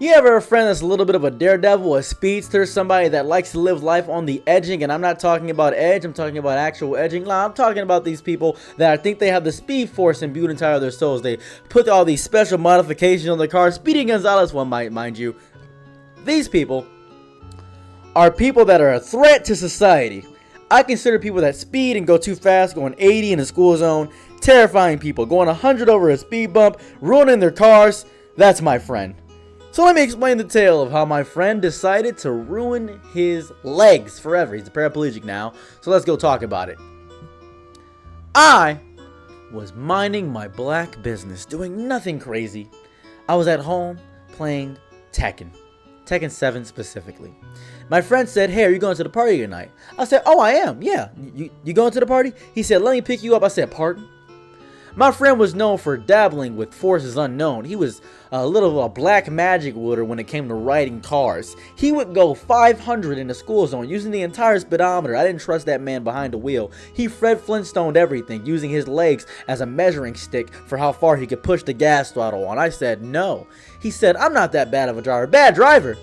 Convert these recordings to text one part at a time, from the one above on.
You ever a friend that's a little bit of a daredevil, a speedster, somebody that likes to live life on the edging? And I'm not talking about edge, I'm talking about actual edging. No, I'm talking about these people that I think they have the speed force imbued inside of their souls. They put all these special modifications on their cars. Speedy Gonzalez one, mind you. These people are people that are a threat to society. I consider people that speed and go too fast, going 80 in the school zone, terrifying people, going 100 over a speed bump, ruining their cars. That's my friend. So let me explain the tale of how my friend decided to ruin his legs forever. He's a paraplegic now, so let's go talk about it. I was minding my black business, doing nothing crazy. I was at home playing Tekken 7 specifically. My friend said, "Hey, are you going to the party tonight?" I said, "Oh, I am, yeah. You going to the party?" He said, "Let me pick you up." I said, "Pardon?" My friend was known for dabbling with forces unknown. He was a little of a black magic wielder when it came to riding cars. He would go 500 in the school zone using the entire speedometer. I didn't trust that man behind the wheel. He Fred Flintstoned everything, using his legs as a measuring stick for how far he could push the gas throttle on. I said, "No." He said, "I'm not that bad of a driver." Bad driver?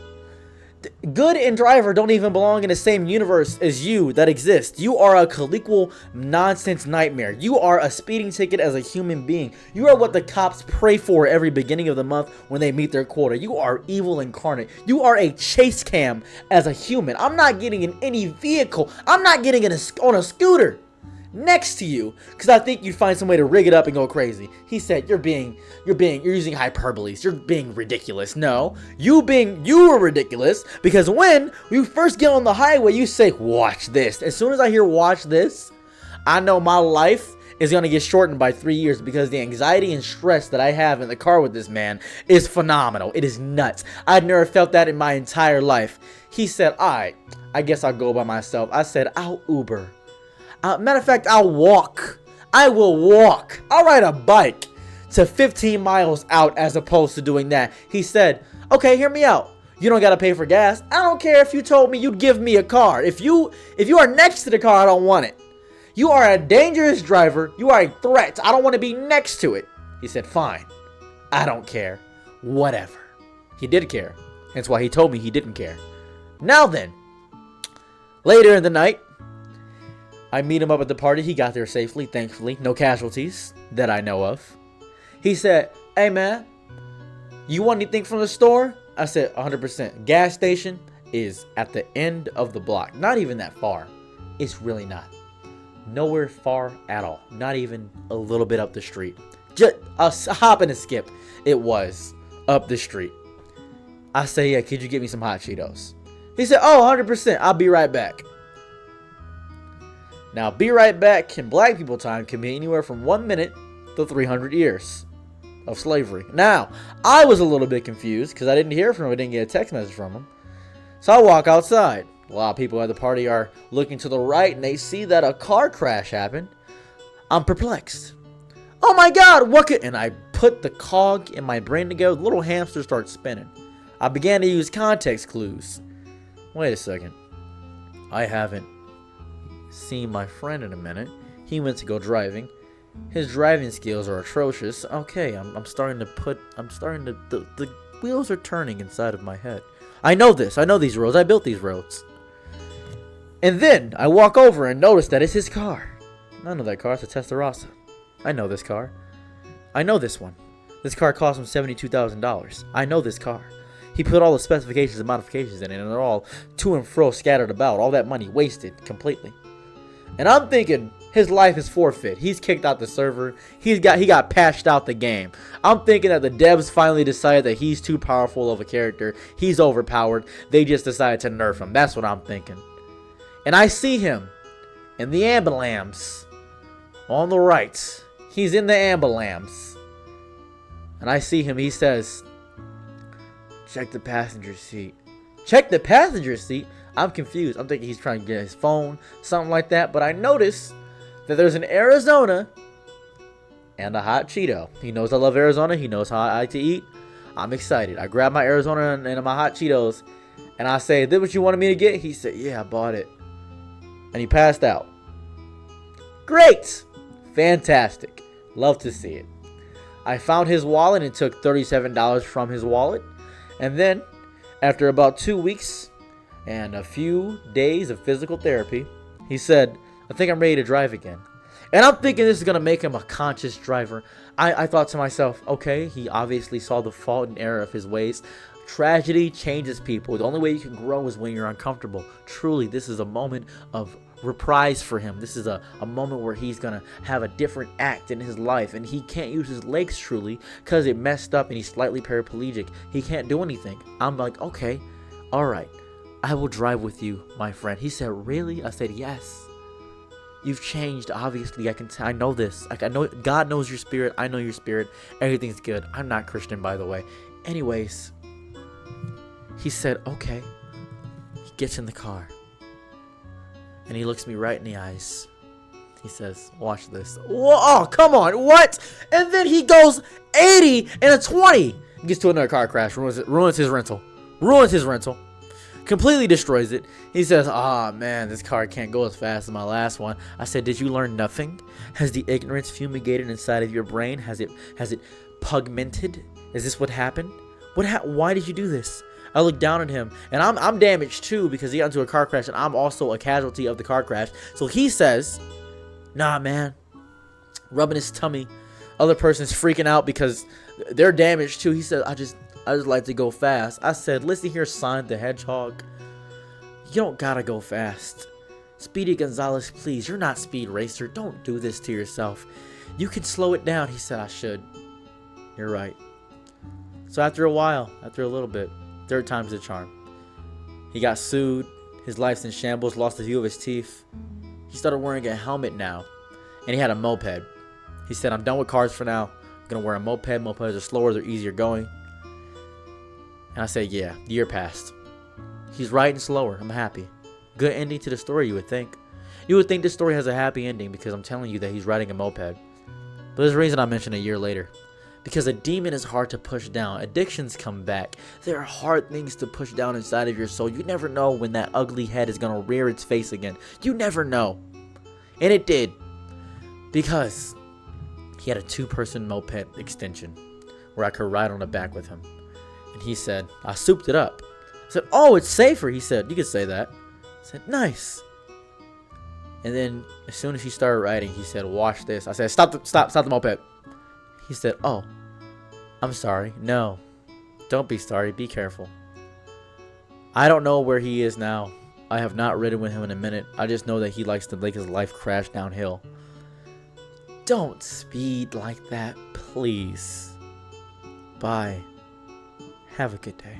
Good and driver don't even belong in the same universe as you that exists. You are a colloquial nonsense nightmare. You are a speeding ticket as a human being. You are what the cops pray for every beginning of the month when they meet their quota. You are evil incarnate. You are a chase cam as a human. I'm not getting in any vehicle. I'm not getting on a scooter next to you because I think you'd find some way to rig it up and go crazy. He said, you're using hyperboles. You're being ridiculous." No, you were ridiculous because when you first get on the highway, you say, "Watch this." As soon as I hear "watch this," I know my life is going to get shortened by 3 years because the anxiety and stress that I have in the car with this man is phenomenal. It is nuts. I've never felt that in my entire life. He said, "I guess I'll go by myself." I said, "I'll Uber. Matter of fact, I'll walk. I will walk. I'll ride a bike to 15 miles out as opposed to doing that." He said, "Okay, hear me out. You don't got to pay for gas. I don't care if you told me you'd give me a car. If you are next to the car, I don't want it. You are a dangerous driver. You are a threat. I don't want to be next to it." He said, "Fine. I don't care. Whatever." He did care. That's why he told me he didn't care. Now then, later in the night, I meet him up at the party. He got there safely, thankfully. No casualties that I know of. He said, "Hey, man, you want anything from the store?" I said, 100%. Gas station is at the end of the block. Not even that far. It's really not. Nowhere far at all. Not even a little bit up the street. Just a hop and a skip. It was up the street. I say, "Yeah, could you get me some hot Cheetos?" He said, "Oh, 100%. I'll be right back." Now, be right back in black people time can be anywhere from 1 minute to 300 years of slavery. Now, I was a little bit confused because I didn't hear from him. I didn't get a text message from him. So I walk outside. A lot of people at the party are looking to the right and they see that a car crash happened. I'm perplexed. "Oh my God, what could..." And I put the cog in my brain together. The little hamster starts spinning. I began to use context clues. Wait a second. I haven't seen my friend in a minute. He went to go driving. His driving skills are atrocious. Okay, I'm starting to the wheels are turning inside of my head. I know this. I know these roads. I built these roads. And then I walk over and notice that it's his car. I know that car. It's a Testarossa. I know this car. I know this one. This car cost him $72,000. I know this car. He put all the specifications and modifications in it, and they're all to and fro scattered about. All that money wasted completely. And I'm thinking his life is forfeit. He's kicked out the server. He got patched out the game. I'm thinking that the devs finally decided that he's too powerful of a character. He's overpowered. They just decided to nerf him. That's what I'm thinking. And I see him in the ambulance on the right. He's in the ambulance. And I see him. He says, "Check the passenger seat." Check the passenger seat? I'm confused. I'm thinking he's trying to get his phone, something like that. But I notice that there's an Arizona and a hot Cheeto. He knows I love Arizona. He knows how I like to eat. I'm excited. I grab my Arizona and my hot Cheetos. And I say, "This what you wanted me to get?" He said, "Yeah, I bought it." And he passed out. Great. Fantastic. Love to see it. I found his wallet and took $37 from his wallet. And then, after about 2 weeks and a few days of physical therapy, he said, I think I'm ready to drive again. And I'm thinking this is going to make him a conscious driver. I thought to myself, okay, he obviously saw the fault and error of his ways. Tragedy changes people. The only way you can grow is when you're uncomfortable. Truly, this is a moment of reprise for him. This is a moment where he's going to have a different act in his life. And he can't use his legs truly because it messed up and he's slightly paraplegic. He can't do anything. I'm like, okay, all right. I will drive with you, my friend. He said, really? I said, yes. You've changed, obviously. I know this. I know God knows your spirit. I know your spirit. Everything's good. I'm not Christian, by the way. Anyways, he said, okay. He gets in the car. And he looks me right in the eyes. He says, watch this. Whoa, oh, come on. What? And then he goes 80 and a 20. He gets to another car crash. Ruins his rental. Completely destroys it. He says, man, this car can't go as fast as my last one. I said, did you learn nothing? Has the ignorance fumigated inside of your brain? Has it pugmented? Is this what happened? Why did you do this? I look down at him, and I'm damaged too because he got into a car crash, and I'm also a casualty of the car crash. So he says, nah, man, rubbing his tummy. Other person's freaking out because they're damaged too. He said, I just like to go fast. I said, listen here, Sonic the Hedgehog. You don't gotta go fast. Speedy Gonzalez, please. You're not Speed Racer. Don't do this to yourself. You can slow it down. He said, I should. You're right. So after a while, after a little bit, third time's the charm. He got sued. His life's in shambles. Lost a few of his teeth. He started wearing a helmet now. And he had a moped. He said, I'm done with cars for now. I'm gonna wear a moped. Mopeds are slower. They're easier going. And I said, yeah, the year passed. He's riding slower. I'm happy. Good ending to the story, you would think. You would think this story has a happy ending because I'm telling you that he's riding a moped. But there's a reason I mentioned a year later. Because a demon is hard to push down. Addictions come back. There are hard things to push down inside of your soul. You never know when that ugly head is going to rear its face again. You never know. And it did. Because he had a 2-person moped extension where I could ride on the back with him. And he said, I souped it up. I said, oh, it's safer. He said, you could say that. I said, nice. And then as soon as he started riding, he said, watch this. I said, stop the moped. He said, oh, I'm sorry. No, don't be sorry. Be careful. I don't know where he is now. I have not ridden with him in a minute. I just know that he likes to make his life crash downhill. Don't speed like that, please. Bye. Have a good day.